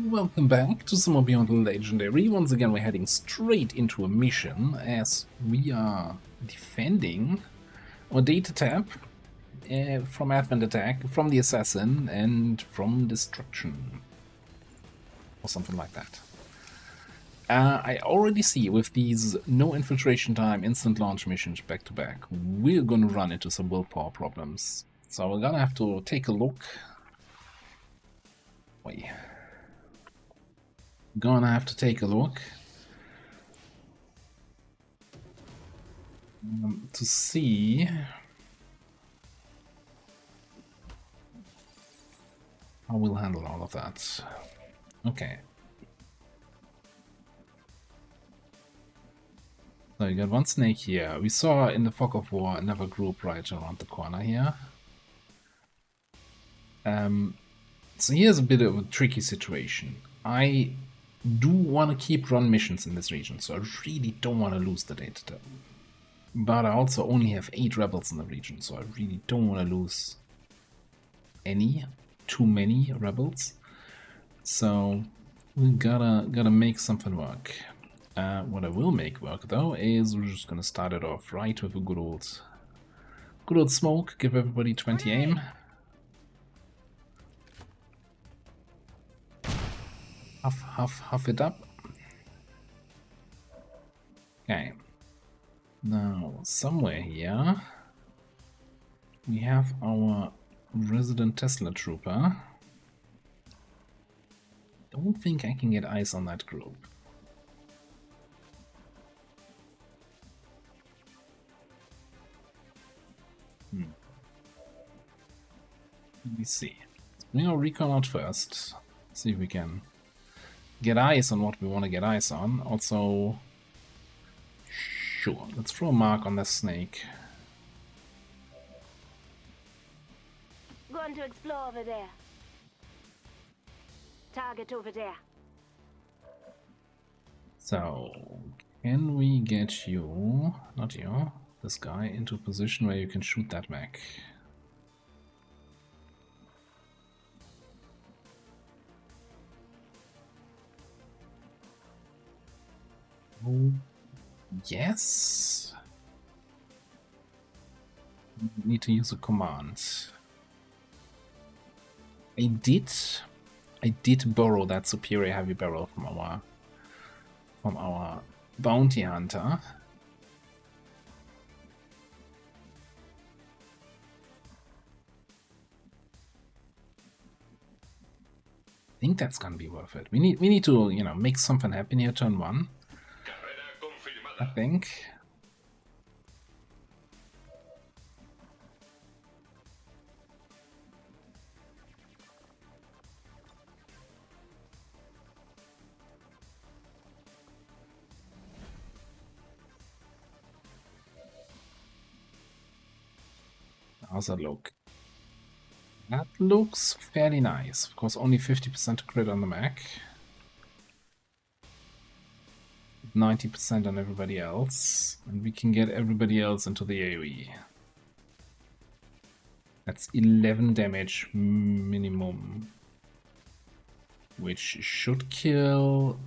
Welcome back to some more Beyond the Legendary. Once again, we're heading straight into a mission as we are defending our data tab from advent attack, from the assassin, and from destruction. Or something like that. I already see with these no infiltration time, instant launch missions back to back, we're gonna run into some willpower problems. So we're gonna have to take a look. Wait. Gonna have to take a look to see how we'll handle all of that. Okay. So you got one snake here. We saw in the fog of war another group right around the corner here. So here's a bit of a tricky situation. I do want to keep run missions in this region, so I really don't want to lose the data tab. But I also only have 8 rebels in the region, so I really don't want to lose too many rebels. So we gotta make something work. What I will make work though is we're just gonna start it off right with a good old smoke. Give everybody 20 aim. Huff it up. Okay. Now, somewhere here, we have our resident Tesla trooper. Don't think I can get eyes on that group. Let me see. Let's bring our recon out first. See if we can get eyes on what we want to get eyes on. Also, sure, let's throw a mark on the snake. Going to explore over there. Target over there. So, can we get you, not you, this guy, into a position where you can shoot that mech? Oh, yes. Need to use a command. I did borrow that superior heavy barrel from our bounty hunter. I think that's gonna be worth it. We need to, you know, make something happen here turn 1. I think. How's that look? That looks fairly nice. Of course, only 50% crit on the mech. 90% on everybody else. And we can get everybody else into the AoE. That's 11 damage minimum. Which should kill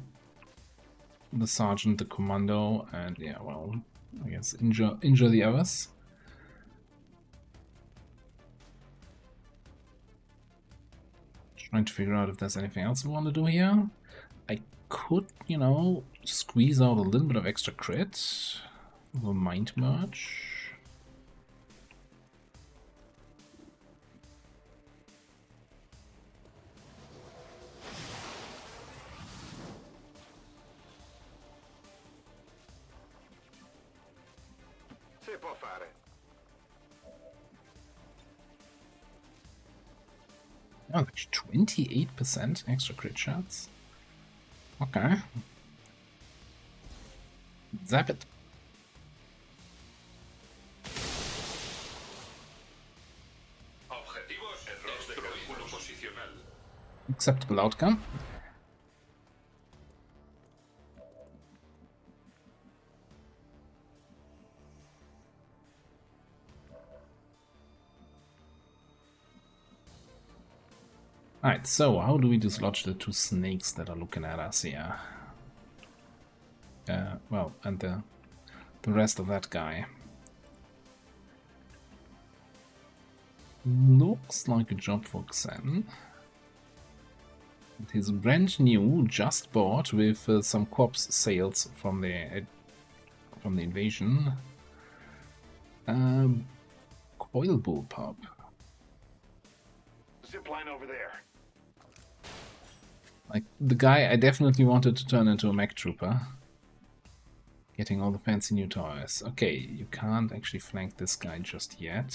the sergeant, the commando, and yeah, well, I guess injure the others. Trying to figure out if there's anything else we want to do here. I could, you know, squeeze out a little bit of extra crit. Will mind merge. Si può fare. Oh, that's 28% extra crit shots. Okay. Zap it. Objetivos errores de cálculo posicional. Acceptable outcome. Alright, so how do we dislodge the two snakes that are looking at us here? Well, and the rest of that guy. Looks like a job for Xen. It is brand new, just bought with some corpse sales from the invasion. Coil bullpup. Zipline over there. Like the guy I definitely wanted to turn into a mech trooper. Getting all the fancy new toys. Okay, you can't actually flank this guy just yet.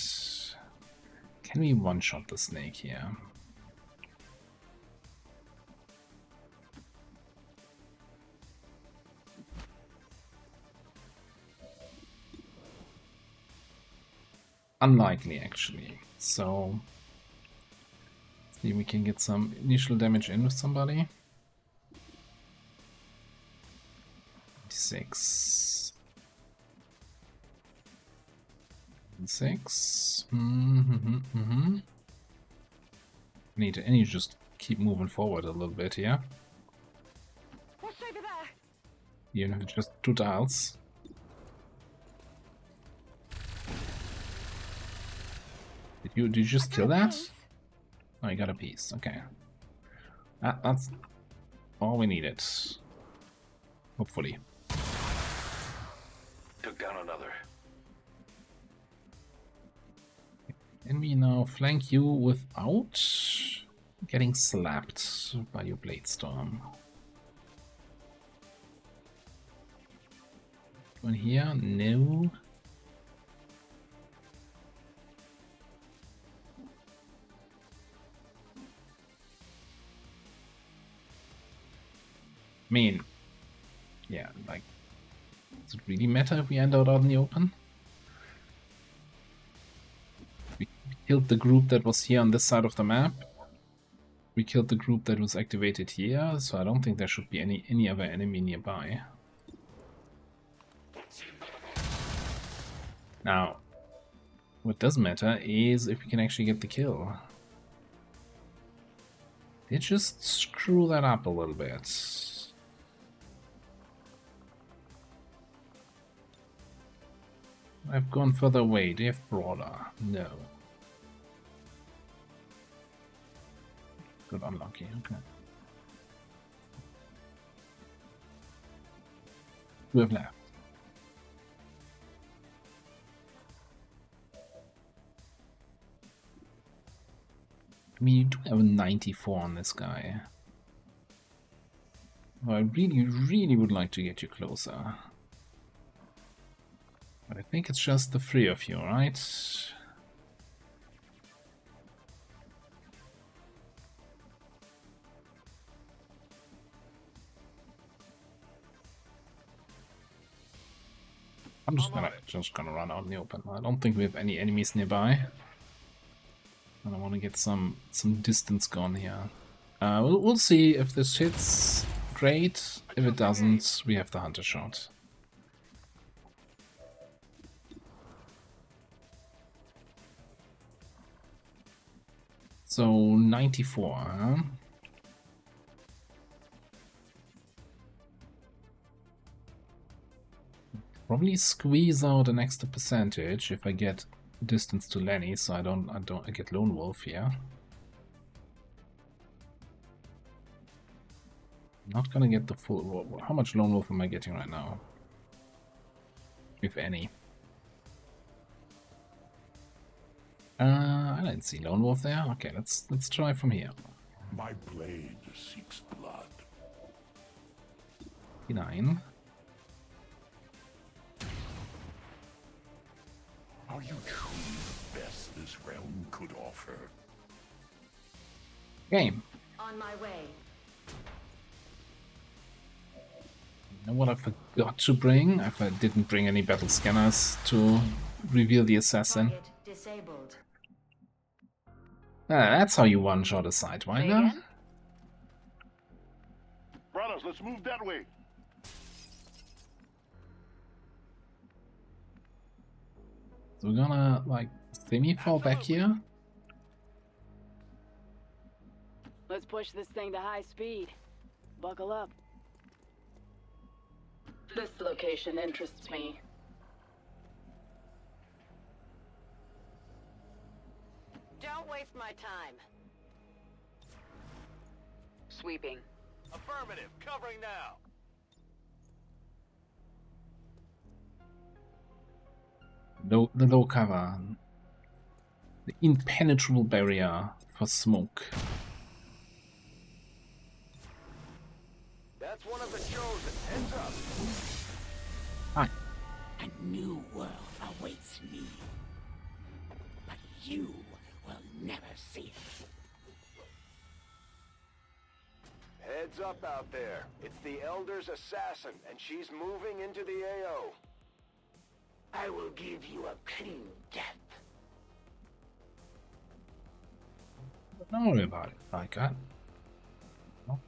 Can we one-shot the snake here? Unlikely, actually. So, see if we can get some initial damage in with somebody. 6. 6. Need to just keep moving forward a little bit here. What's over there? Even if it's just 2 tiles. Did you just kill that? Oh, you got a piece. Okay. That's all we needed. Hopefully. Took down another. Can we now flank you without getting slapped by your blade storm? One here? No. I mean, yeah, like, does it really matter if we end out in the open? We killed the group that was here on this side of the map. We killed the group that was activated here, so I don't think there should be any other enemy nearby. Now, what does matter is if we can actually get the kill. They just screw that up a little bit. I've gone further away. Do you have broader? No. Good, unlucky. Okay. We have left. I mean, you do have a 94 on this guy. Well, I really would like to get you closer. But I think it's just the 3 of you, right? I'm just gonna run out in the open. I don't think we have any enemies nearby. And I want to get some distance gone here. We'll see if this hits. Great. If it doesn't, we have the hunter shot. So 94, huh? Probably squeeze out an extra percentage if I get distance to Lenny, so I get Lone Wolf here. Not gonna get the full. How much Lone Wolf am I getting right now? If any. I didn't see Lone Wolf there. Okay, let's try from here. My blade seeks blood. 9. Are you truly the best this realm could offer? Game. On my way. You know what I forgot to bring? I didn't bring any battle scanners to reveal the assassin. Target disabled. That's how you one-shot a Sidewinder. Brothers, let's move that way. So we're gonna, like, semi-fall back here. Let's push this thing to high speed. Buckle up. This location interests me. Don't waste my time. Sweeping. Affirmative. Covering now. The low cover. The impenetrable barrier for smoke. That's one of the chosen. Heads up. Hi. A new world awaits me. But you will never see it. Heads up out there. It's the Elder's assassin, and she's moving into the AO. I will give you a clean death. Don't worry about it, like that. Not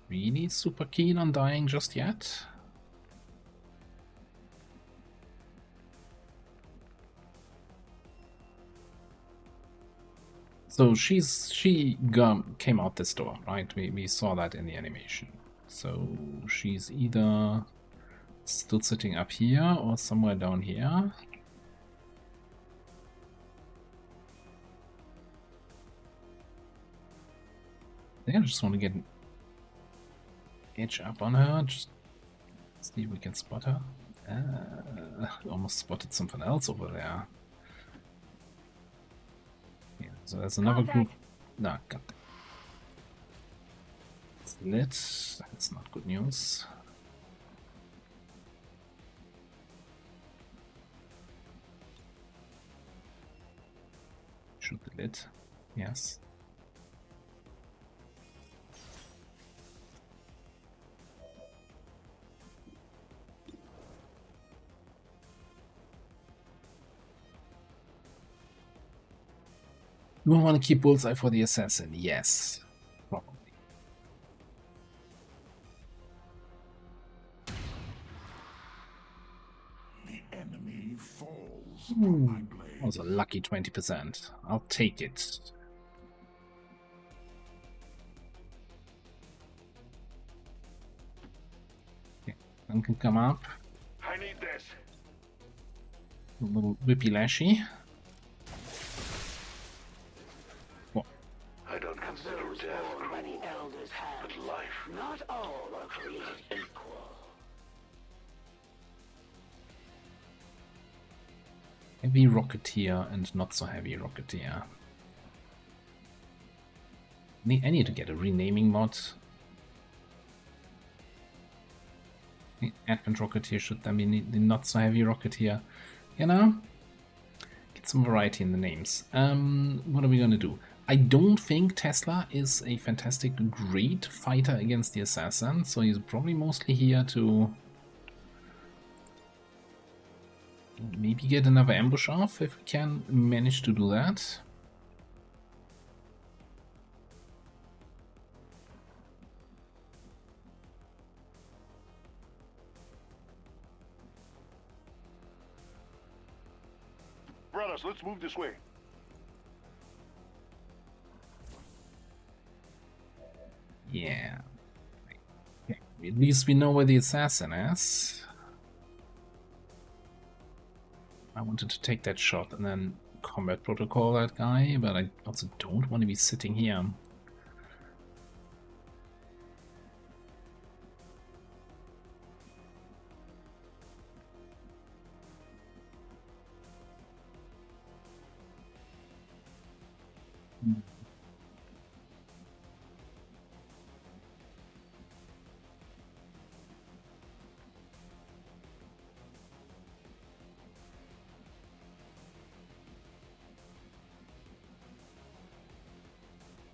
really super keen on dying just yet. So she came out this door, right? We saw that in the animation. So she's either still sitting up here or somewhere down here. I think I just want to get an edge up on her, just see if we can spot her. Almost spotted something else over there. Yeah, so there's another group. No, got that. It's lit. That's not good news. Shoot the lid. Yes. Do I want to keep bullseye for the assassin? Yes, probably. The enemy falls from my blade. That was a lucky 20%. I'll take it. Okay, one can come up. I need this. A little whippy lashy. I don't consider death Born by the Elder's hand. but life. Not all are created equal. Heavy Rocketeer and not so heavy Rocketeer. I need to get a renaming mod. The Advent Rocketeer should then be the not so heavy Rocketeer. You know? Get some variety in the names. What are we gonna do? I don't think Tesla is a fantastic, great fighter against the assassin, so he's probably mostly here to maybe get another ambush off if we can manage to do that. Brothers, let's move this way. Yeah. Okay. At least we know where the assassin is. I wanted to take that shot and then combat protocol that guy, but I also don't want to be sitting here.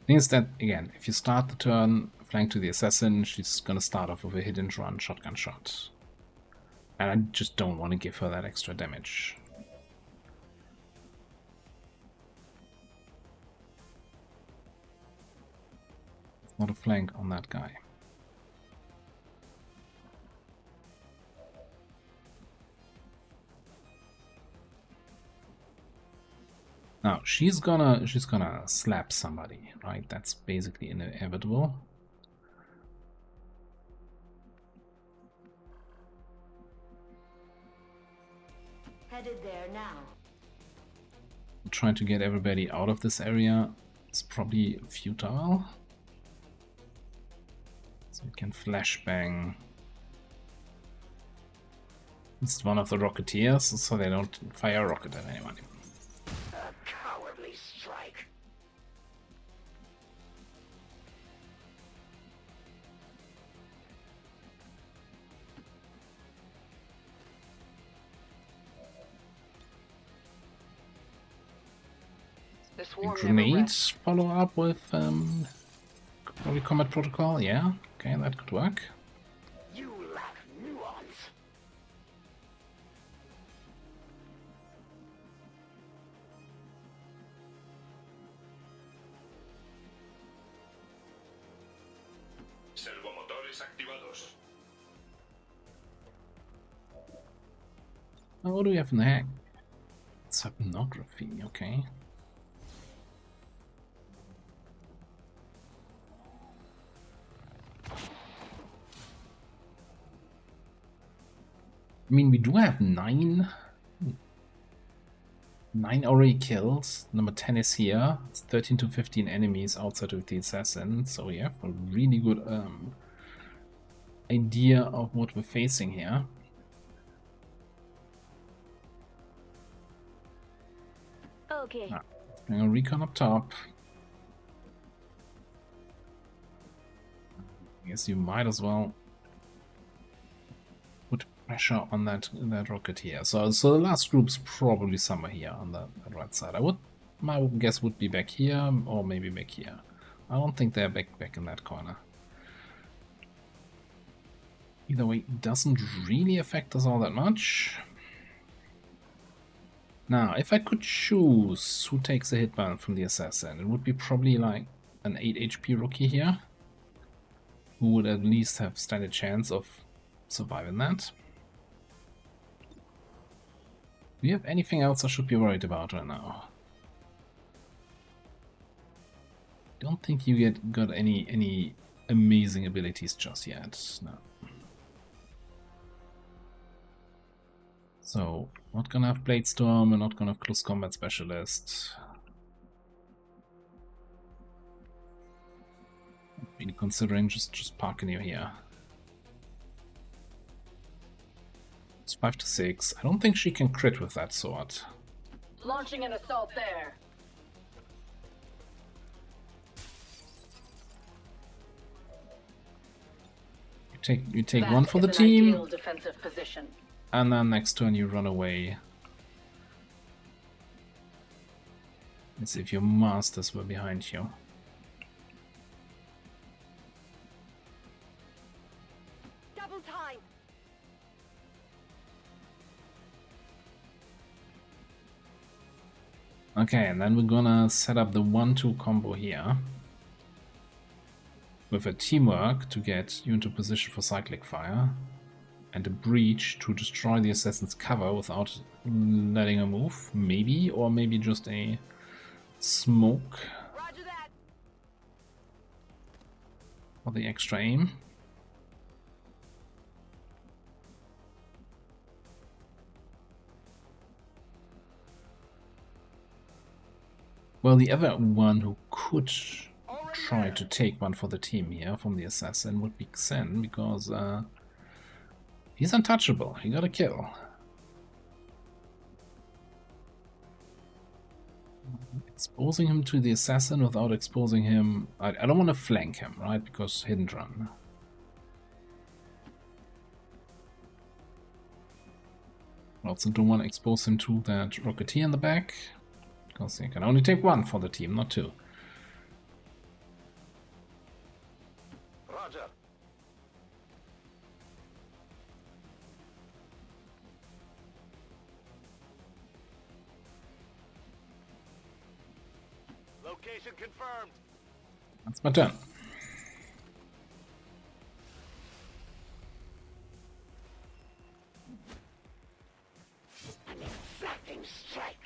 Thing is that, again, if you start the turn flank to the assassin, she's gonna start off with a hit and run shotgun shot. And I just don't want to give her that extra damage. It's not a flank on that guy. Now she's gonna slap somebody, right? That's basically inevitable. Headed there now. Trying to get everybody out of this area is probably futile. So we can flashbang. It's one of the Rocketeers, so they don't fire a rocket at anyone. A cowardly strike. The swarm never Grenades rests. follow up with probably combat protocol. Yeah, okay, that could work. You lack nuance. Servomotores activados. Oh, what do we have in the hack? It's hypnography, okay. I mean, we do have 9 already killed. Number 10 is here. It's 13 to 15 enemies outside of the assassin. So we have a really good idea of what we're facing here. Okay. Bring a recon up top. I guess you might as well put pressure on that Rocketeer. So the last group's probably somewhere here on the right side. My guess would be back here or maybe back here. I don't think they're back in that corner. Either way, it doesn't really affect us all that much. Now, if I could choose who takes a hit ban from the assassin, it would be probably like an 8 HP rookie here, who would at least have stand a chance of surviving that. Do you have anything else I should be worried about right now? Don't think you got any amazing abilities just yet. No. So, not gonna have Blade Storm, and not gonna have Close Combat Specialist. Been considering just parking you here. It's 5 to 6. I don't think she can crit with that sword. Launching an assault there. You take That one for the is an team, ideal defensive position. and then next turn you run away. Let's see if your masters were behind you. Double time. Okay, and then we're gonna set up the 1-2 combo here. With a teamwork to get you into position for cyclic fire. And a breach to destroy the assassin's cover without letting her move. Maybe, or maybe just a smoke Roger that. for the extra aim. Well, the other one who could try to take one for the team here from the assassin would be Xen, because he's untouchable. He got a kill. Exposing him to the assassin without exposing him... I don't want to flank him, right? Because hidden run. I also don't want to expose him to that Rocketeer in the back. Because he can only take one for the team, not 2. Roger. Location confirmed. That's my turn. An exacting strike.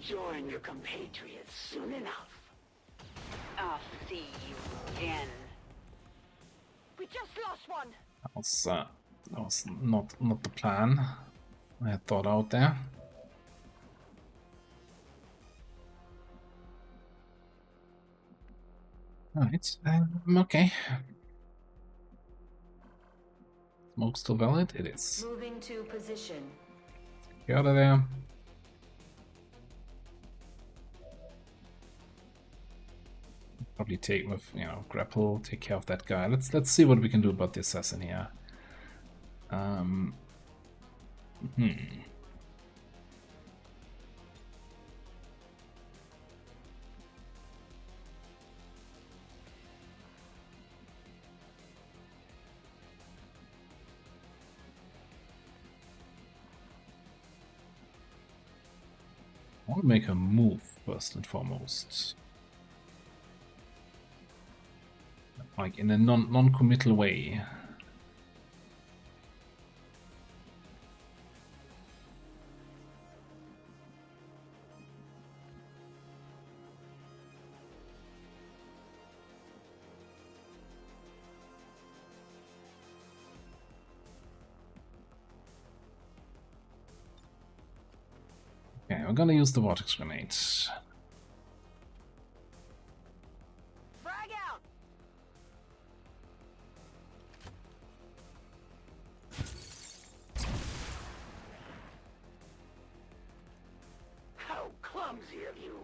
join your compatriots soon enough. I'll see you again. We just lost one. That was not the plan I had thought out there. Alright, okay. Smoke still valid? It is. Moving to position. Get out of there. Probably take with, you know, grapple, take care of that guy. Let's see what we can do about the assassin here. I want to make a move first and foremost. Like in a non-committal way. Okay, we're gonna use the vortex grenade. Frag out. How clumsy of you.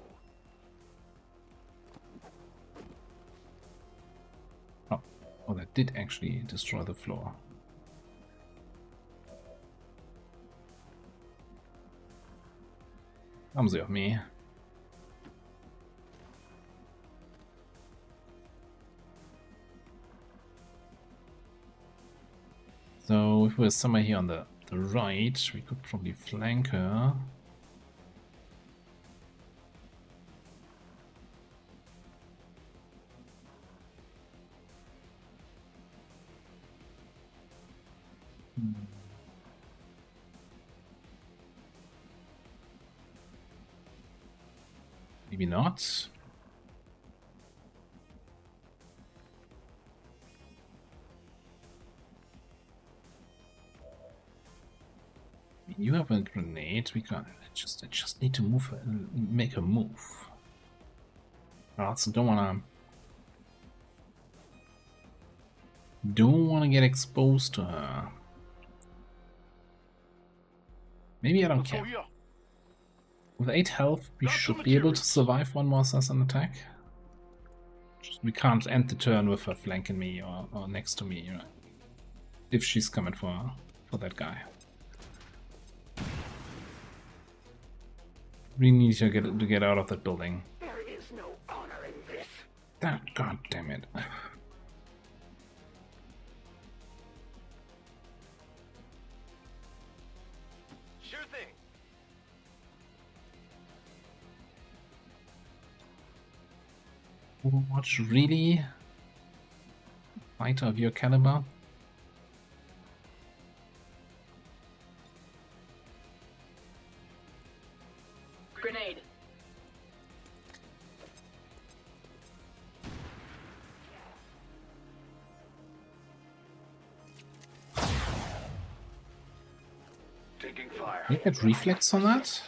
Oh, that did actually destroy the floor. Clumsy of me. So if we're somewhere here on the right, we could probably flank her. Maybe not. You have a grenade. We can't. I just need to move, make a move. I also don't wanna get exposed to her. Maybe I don't Let's go care. here. With 8 health, we Got should some be able to materials. survive one more assassin attack. Just, we can't end the turn with her flanking me or next to me, you know, if she's coming for that guy. We need to get out of that building. There is no honor in this. God damn it. Sure thing. Overwatch, really? Fighter of your caliber? Grenade. Taking fire. Can you get reflex on that?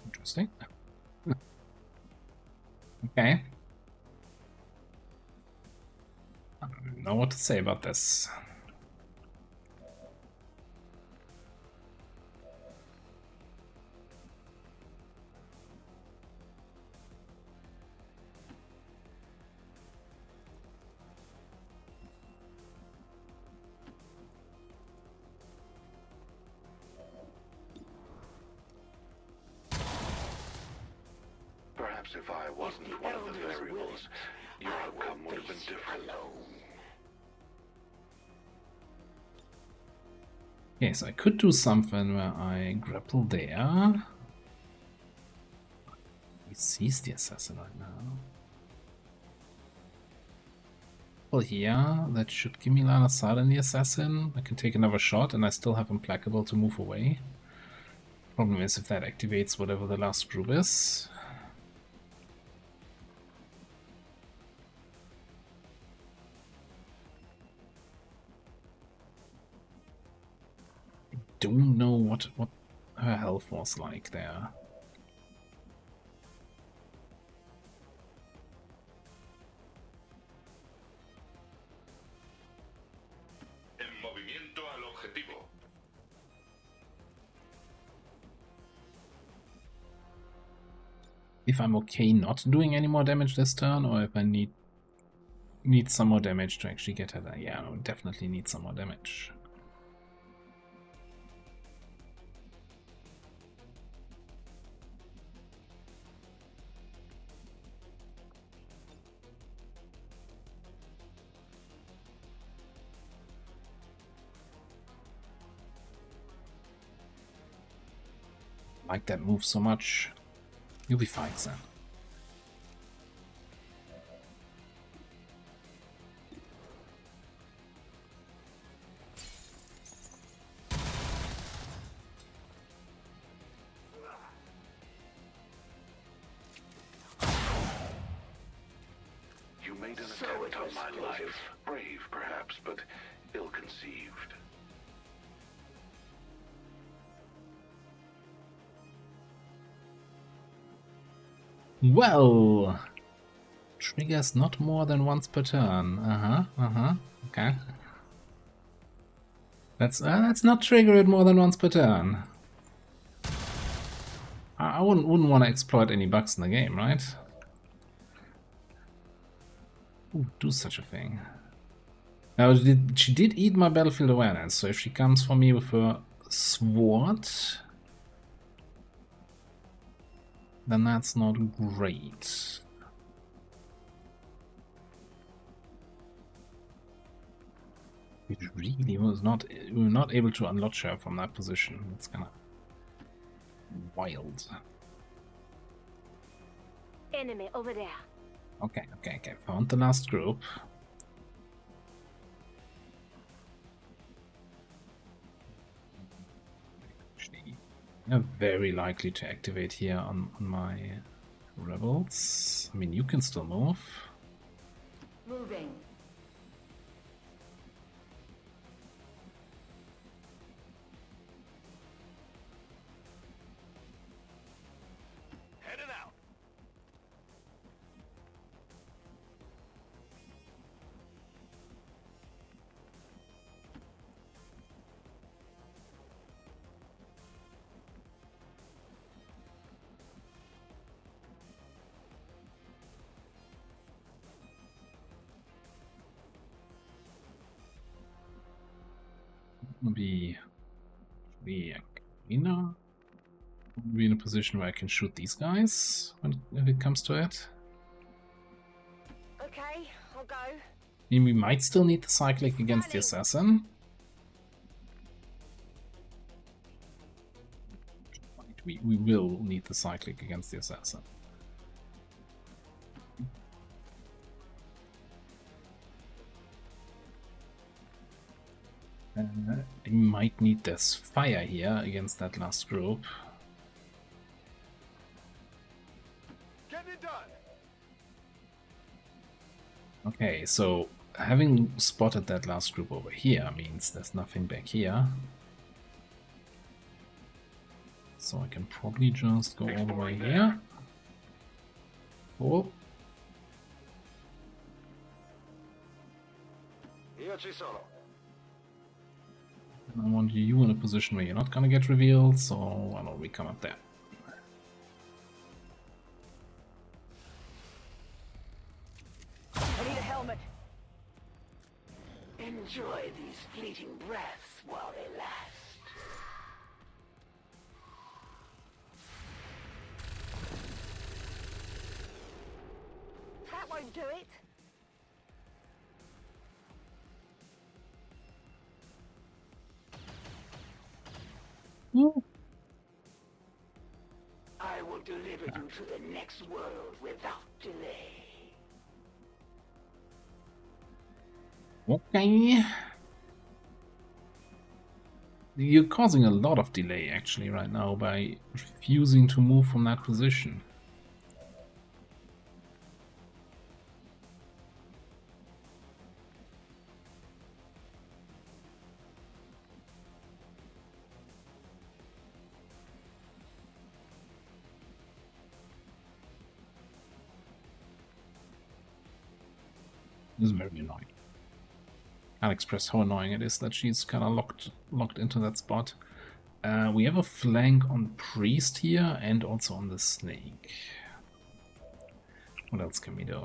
Interesting. Okay. I don't know what to say about this. Perhaps if I wasn't The one of the elders will variables, it. your I outcome will would have been face different. alone. Okay, so I could do something where I grapple there. He sees the assassin right now. Well, here, that should give me line of sight on the assassin. I can take another shot and I still have implacable to move away. Problem is if that activates whatever the last group is. I don't know what her health was like there. En movimiento al objetivo. If I'm okay not doing any more damage this turn, or if I need some more damage to actually get her there. Yeah, I would definitely need some more damage. Like that move so much. You'll be fine, Sam. You made an So attempt it on was my explosive. life. Brave, perhaps, but ill-conceived. Well, triggers not more than once per turn. Okay. Let's not trigger it more than once per turn. I wouldn't want to exploit any bugs in the game, right? Ooh, do such a thing. Now, she did eat my battlefield awareness, so if she comes for me with her sword, then that's not great. We really we were not able to unlock her from that position. It's kind of wild. Enemy over there. Okay. Found the last group. Actually, I'm very likely to activate here on my rebels. I mean, you can still move. Moving. Heading out. Be in a position where I can shoot these guys if it comes to it. Okay, I'll go. I mean, we might still need the cyclic against the assassin. We will need the cyclic against the assassin. I might need this fire here against that last group. Getting it done. Okay, so having spotted that last group over here means there's nothing back here. So I can probably just go all the way here. Oh, Io ci sono. I want you in a position where you're not gonna get revealed, so why don't we come up there? I need a helmet. Enjoy these fleeting breaths while they last. That won't do it. I will deliver you to the next world without delay. Okay. You're causing a lot of delay actually right now by refusing to move from that position. This is very annoying. Can't express how annoying it is that she's kind of locked into that spot. We have a flank on Priest here and also on the Snake. What else can we do?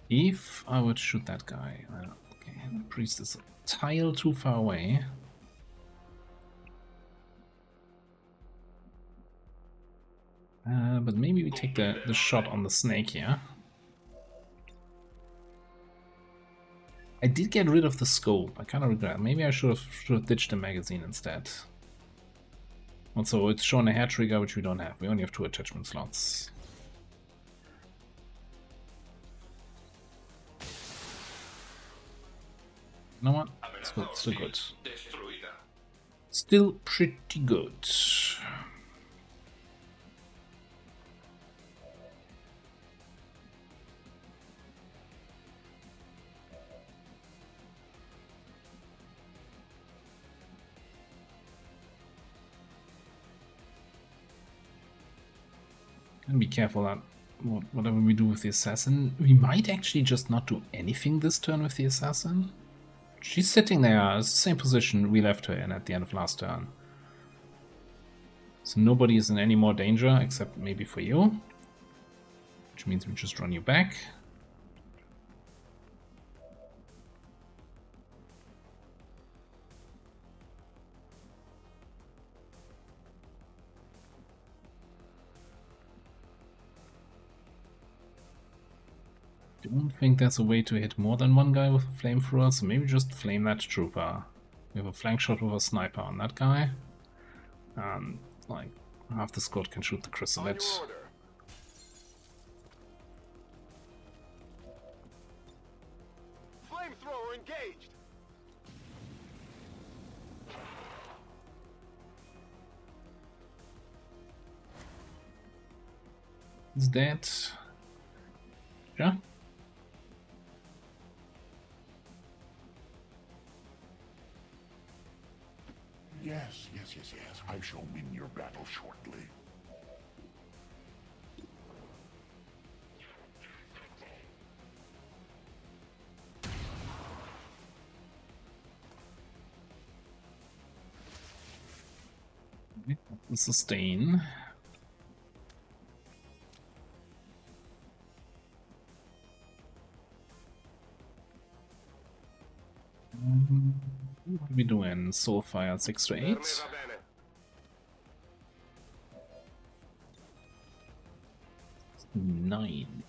If I would shoot that guy, okay, the Priest is a tile too far away. But maybe we take the shot on the Snake here. I did get rid of the scope. I kind of regret. Maybe I should have ditched the magazine instead. Also, it's showing a hair trigger, which we don't have. We only have 2 attachment slots. You know what? Still good. Still pretty good. And be careful that whatever we do with the assassin, we might actually just not do anything this turn with the assassin. She's sitting there, it's the same position we left her in at the end of last turn. So nobody is in any more danger except maybe for you, which means we just run you back. Don't think there's a way to hit more than one guy with a flamethrower, so maybe just flame that trooper. We have a flank shot with a sniper on that guy. Like, half the squad can shoot the chrysalid. Flamethrower engaged. Is that... yeah? Yes. I shall win your battle shortly. The sustain. What are we doing? Soulfire 6 to 8. 9.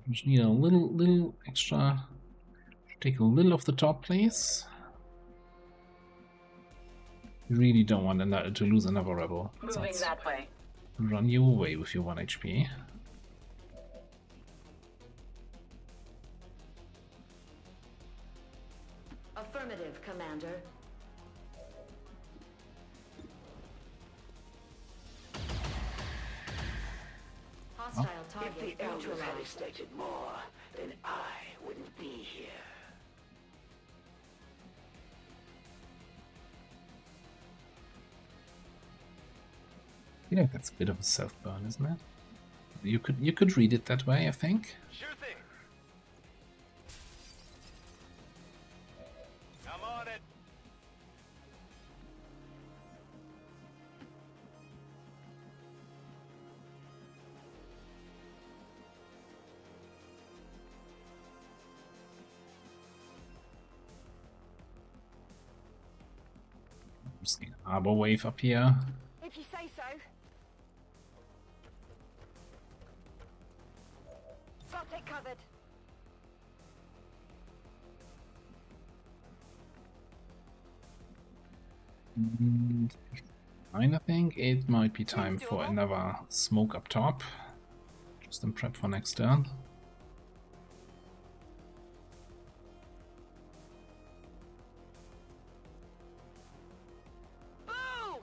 We just need a little extra. Take a little off the top, please. We really don't want to lose another rebel. So Moving that way. run you away with your 1 HP. Affirmative, Commander. Hostile target If the elders had neutralized. expected more, then I wouldn't be here. I feel like that's a bit of a self-burn, isn't it? You could read it that way, I think. Sure thing. I'm on it. Just get an arbor wave up here. If you say so. Got it covered. I think it might be time for another smoke up top. Just in prep for next turn. Boom!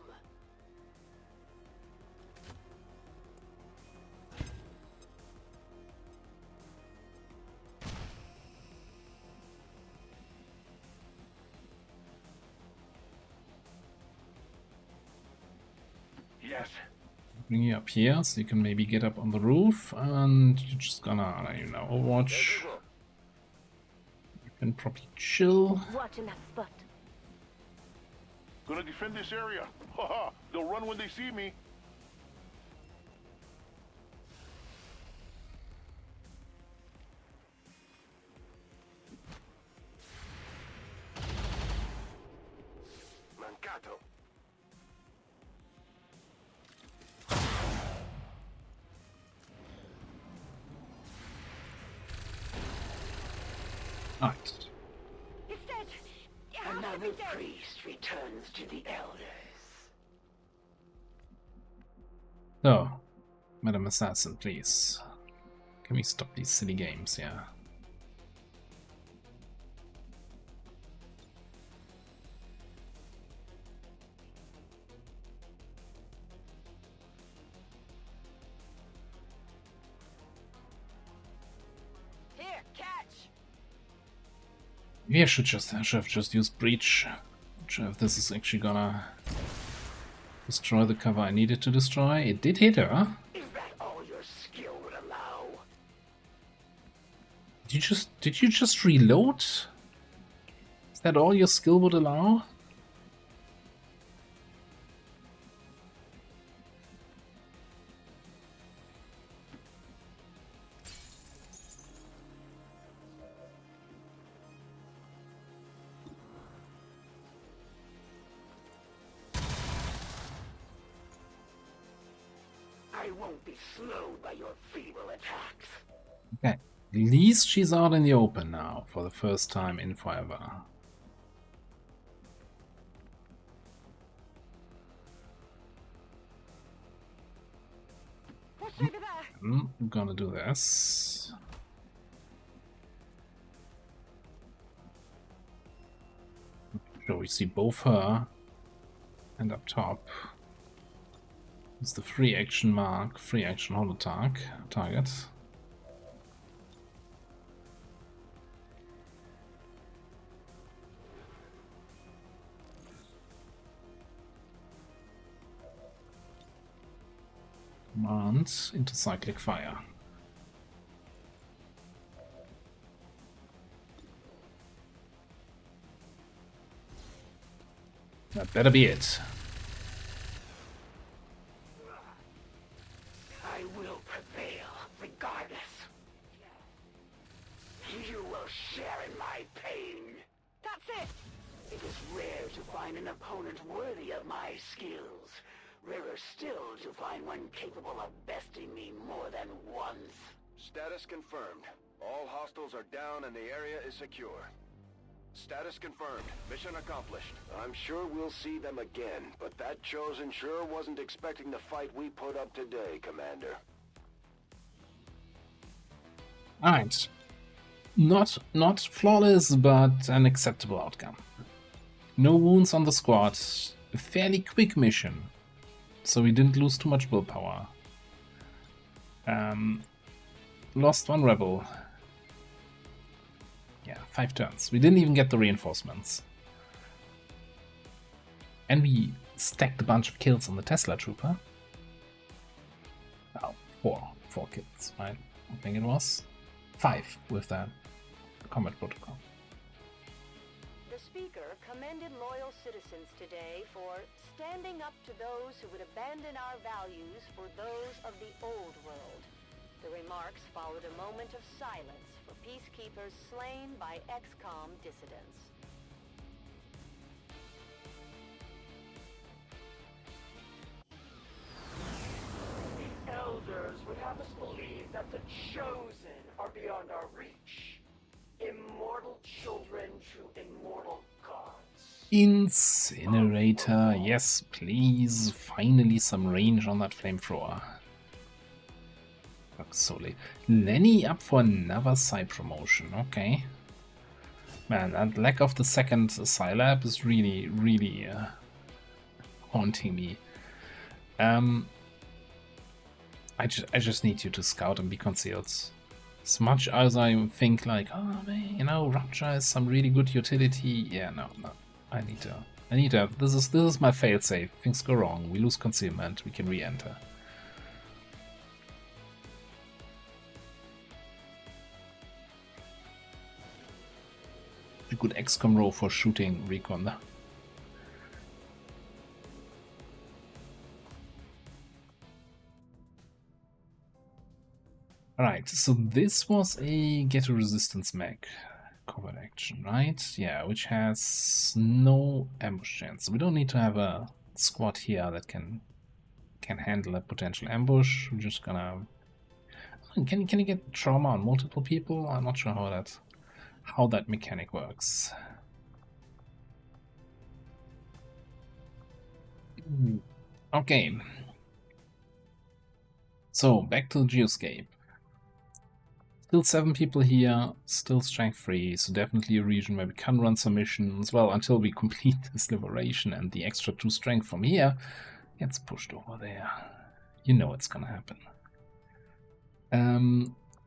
Yes. Bring you up here so you can maybe get up on the roof, and you're just gonna, you know, watch. You can probably chill. Watching that spot. Gonna defend this area. Haha, they'll run when they see me. Mancato. Right. He's dead. He has to be Another dead. priest returns to the elders. So, Madam Assassin, please. Can we stop these silly games? Yeah. Here, catch. Maybe I should have just used breach. Not sure if this is actually gonna destroy the cover I needed to destroy. It did hit her. Is that all your skill would allow? Did you just reload? Is that all your skill would allow? I won't be slowed by your feeble attacks. Okay. At least she's out in the open now for the first time in forever. What's over there? I'm gonna do this. So we see both her and up top is the free action mark, free action holo target. Command into cyclic fire. That better be it. I will prevail, regardless. You will share in my pain. That's it. It is rare to find an opponent worthy of my skills. Rarer still to find one capable of besting me more than once. Status confirmed. All hostiles are down and the area is secure. Status confirmed. Mission accomplished. I'm sure we'll see them again, but that Chosen sure wasn't expecting the fight we put up today, Commander. Alright. Not flawless, but an acceptable outcome. No wounds on the squad. A fairly quick mission, so we didn't lose too much willpower. Lost one rebel. Yeah, 5 turns. We didn't even get the reinforcements. And we stacked a bunch of kills on the Tesla Trooper. Oh, 4 kills, right? I think it was 5 with that combat protocol. The speaker commended loyal citizens today for standing up to those who would abandon our values for those of the old world. The remarks followed a moment of silence for peacekeepers slain by XCOM dissidents. The elders would have us believe that the Chosen are beyond our reach. Immortal children to immortal gods. Incinerator, yes, please. Finally some range on that flamethrower. Fuck, so late. Lenny up for another side promotion, okay. Man, that lack of the second Scilab is really, really haunting me. I just need you to scout and be concealed. As much as I think like, oh man, you know, Rupture is some really good utility. Yeah, no. I need to. This is my failsafe. Things go wrong. We lose concealment. We can re-enter. A good XCOM row for shooting recon. Alright, so this was a get a resistance mech covert action, right? Yeah, which has no ambush chance. So we don't need to have a squad here that can handle a potential ambush. We're just gonna... Can you get trauma on multiple people? I'm not sure how that mechanic works. Okay. So, back to the Geoscape. Still 7 people here, still strength 3, so definitely a region where we can run some missions. Well, until we complete this liberation and the extra 2 strength from here gets pushed over there. You know it's gonna happen.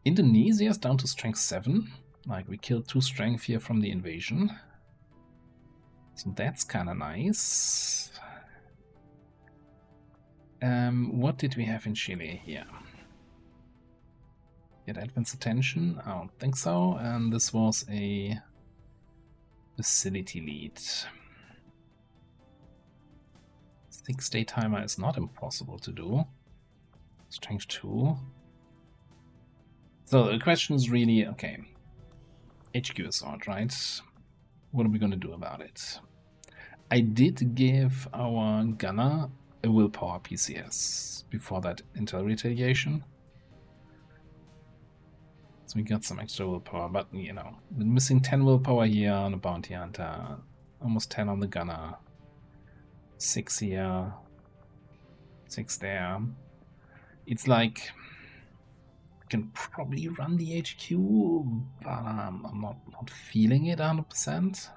Indonesia's down to strength 7. Like, we killed 2 strength here from the invasion. So that's kinda nice. What did we have in Chile here? Get advanced attention? I don't think so. And this was a facility lead. 6-day timer is not impossible to do. Strength 2. So the question is really, okay, HQ assault, right? What are we going to do about it? I did give our gunner a willpower PCS before that intel retaliation. So we got some extra willpower, but you know, we're missing 10 willpower here on the bounty hunter, almost 10 on the gunner, 6 here, 6 there. It's like we can probably run the HQ, but I'm not feeling it 100%.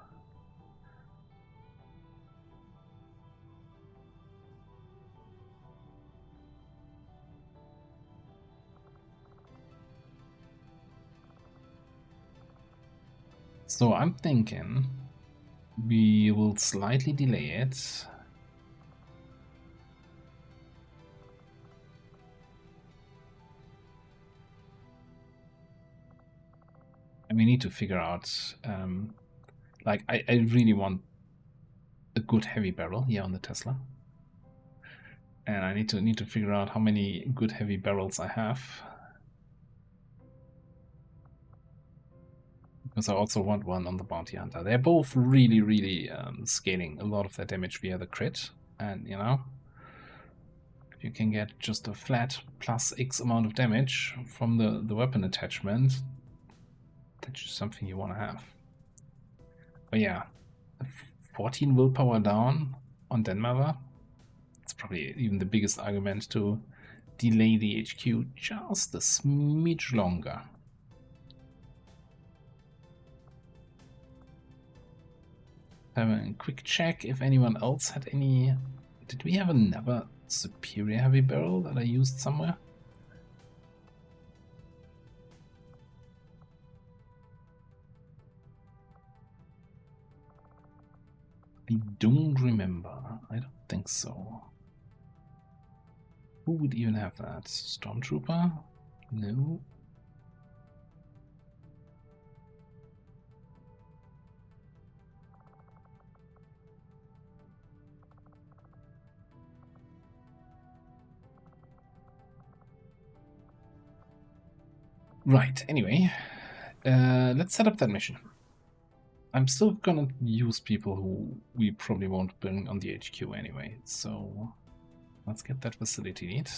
So I'm thinking we will slightly delay it. And we need to figure out, like, I really want a good heavy barrel here on the Tesla. And I need to figure out how many good heavy barrels I have. Because I also want one on the bounty hunter. They're both really, really scaling a lot of their damage via the crit. And, you know, if you can get just a flat plus X amount of damage from the weapon attachment, that's just something you want to have. But yeah, 14 willpower down on Denmark. It's probably even the biggest argument to delay the HQ just a smidge longer. Have a quick check if anyone else had any. Did we have another superior heavy barrel that I used somewhere? I don't remember. I don't think so. Who would even have that? Stormtrooper? No. Right, anyway, let's set up that mission. I'm still gonna use people who we probably won't bring on the HQ anyway, so let's get that facility lead.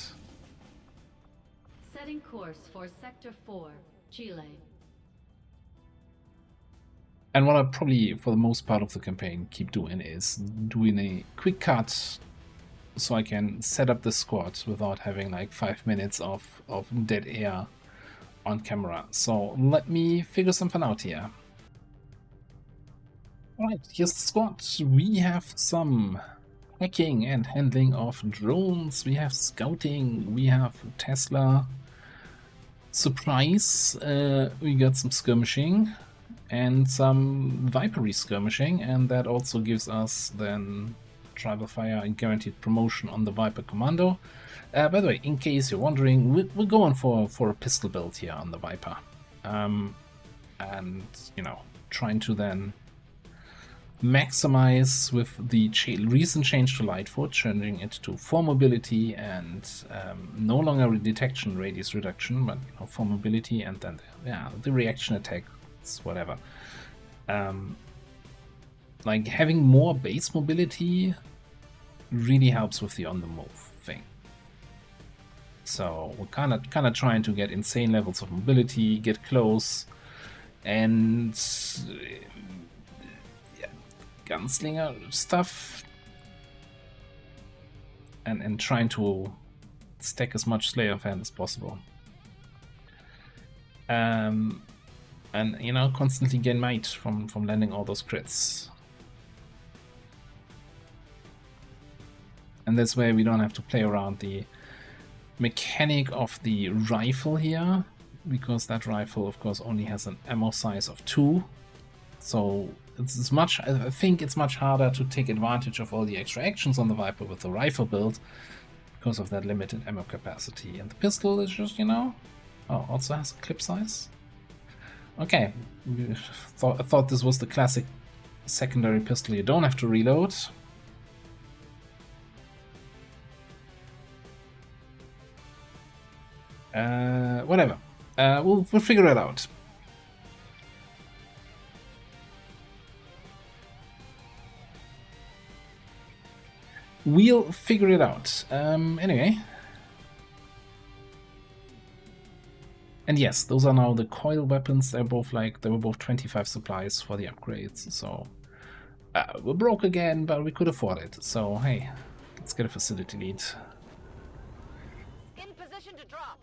Setting course for Sector 4, Chile. And what I probably, for the most part of the campaign, keep doing is doing a quick cut so I can set up the squad without having like 5 minutes of dead air on camera. So let me figure something out here. Alright, here's the squad. We have some hacking and handling of drones, we have scouting, we have Tesla. Surprise, we got some skirmishing and some Vipery skirmishing, and that also gives us then Tribal Fire and guaranteed promotion on the Viper Commando. By the way, in case you're wondering, we're going for a pistol build here on the Viper. And, you know, trying to then maximize with the recent change to Lightfoot, changing it to 4 mobility and no longer detection radius reduction, but you know, 4 mobility and then the reaction attack, whatever. Like having more base mobility really helps with the on the move thing. So we're kind of trying to get insane levels of mobility, get close, and gunslinger stuff, and trying to stack as much Slayer of Hand as possible. And you know, constantly gain might from landing all those crits. And this way we don't have to play around the mechanic of the rifle here, because that rifle of course only has an ammo size of 2. So it's much, I think it's much harder to take advantage of all the extra actions on the Viper with the rifle build because of that limited ammo capacity. And the pistol is just, you know, also has a clip size. Okay, I thought this was the classic secondary pistol you don't have to reload. Whatever, we'll figure it out. We'll figure it out. Anyway. And yes, those are now the coil weapons. They were both 25 supplies for the upgrades. So we're broke again, but we could afford it. So hey, let's get a facility lead. In position to drop.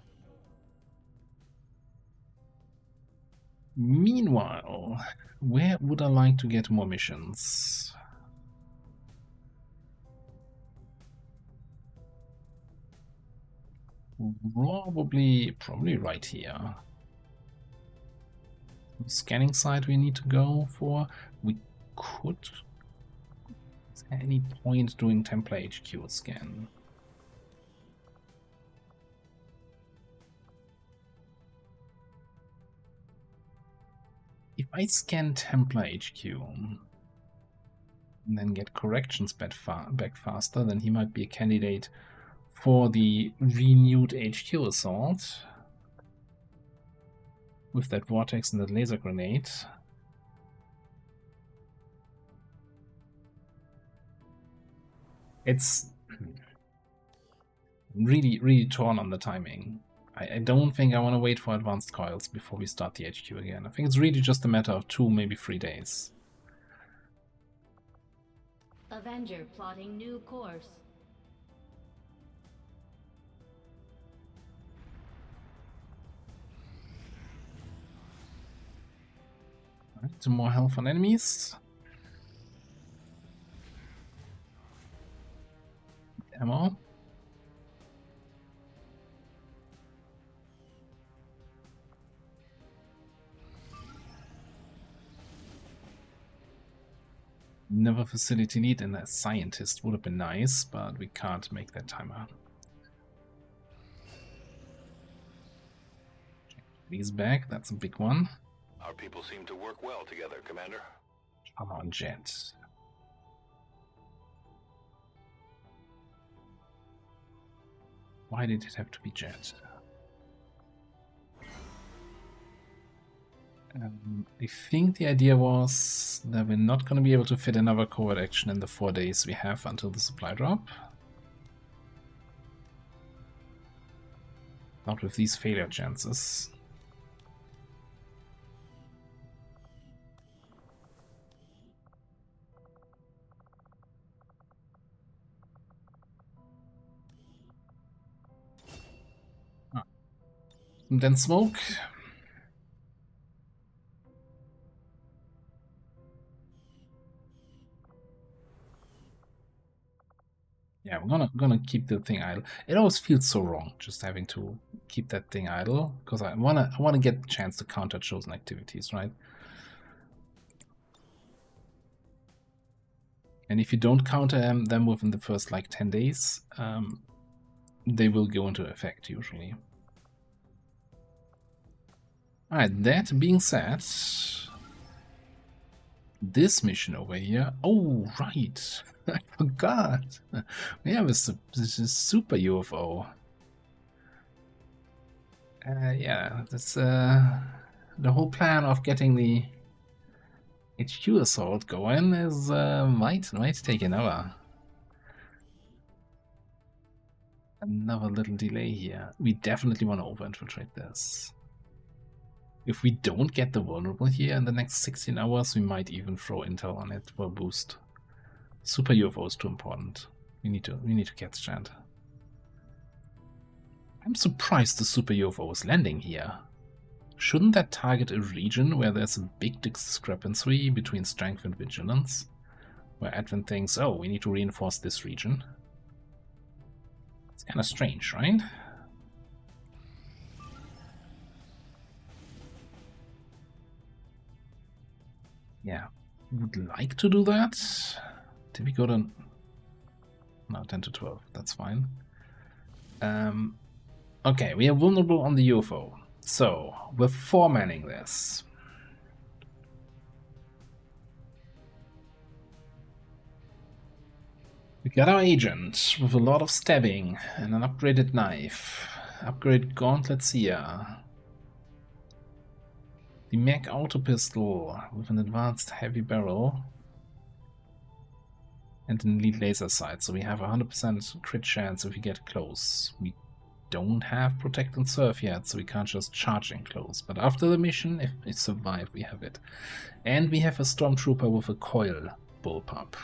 Meanwhile, where would I like to get more missions? Probably right here. Scanning site we need to go for. We could. Is there any point doing Templar HQ scan? If I scan Templar HQ and then get corrections back faster, then he might be a candidate for the renewed HQ assault with that vortex and that laser grenade. It's really torn on the timing. I don't think I want to wait for advanced coils before we start the HQ again. I think it's really just a matter of 2, maybe 3 days. Avenger plotting new course. Alright, some more health on enemies. Ammo. Another facility lead and a scientist would have been nice, but we can't make that timer. He's back, that's a big one. Our people seem to work well together, Commander. Come on, Jet. Why did it have to be Jet? I think the idea was that we're not going to be able to fit another covert action in the 4 days we have until the supply drop. Not with these failure chances. And then smoke. Yeah, we're gonna keep the thing idle. It always feels so wrong just having to keep that thing idle, because I wanna get a chance to counter chosen activities, right? And if you don't counter them within the first like 10 days, they will go into effect usually. Alright, that being said, this mission over here. Oh, right. I forgot. We have this super UFO. Yeah, that's the whole plan of getting the HQ assault going is might take another little delay here. We definitely want to over-infiltrate this. If we don't get the vulnerable here in the next 16 hours, we might even throw intel on it for a boost. Super UFO is too important. We need to catch that. I'm surprised the super UFO is landing here. Shouldn't that target a region where there's a big discrepancy between strength and vigilance? Where Advent thinks, oh, we need to reinforce this region. It's kind of strange, right? Yeah, would like to do that. Did we go to... No, 10 to 12, that's fine. Okay, we are vulnerable on the UFO. So, we're foremanning this. We got our agent with a lot of stabbing and an upgraded knife. Upgrade gauntlets here. The Mag auto pistol with an advanced heavy barrel. And an elite laser sight, so we have a 100% crit chance if we get close. We don't have protect and serve yet, so we can't just charge in close. But after the mission, if we survive, we have it. And we have a stormtrooper with a coil bullpup.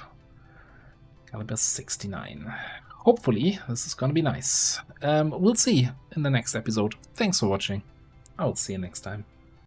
Caliber 69. Hopefully, this is gonna be nice. We'll see in the next episode. Thanks for watching. I'll see you next time.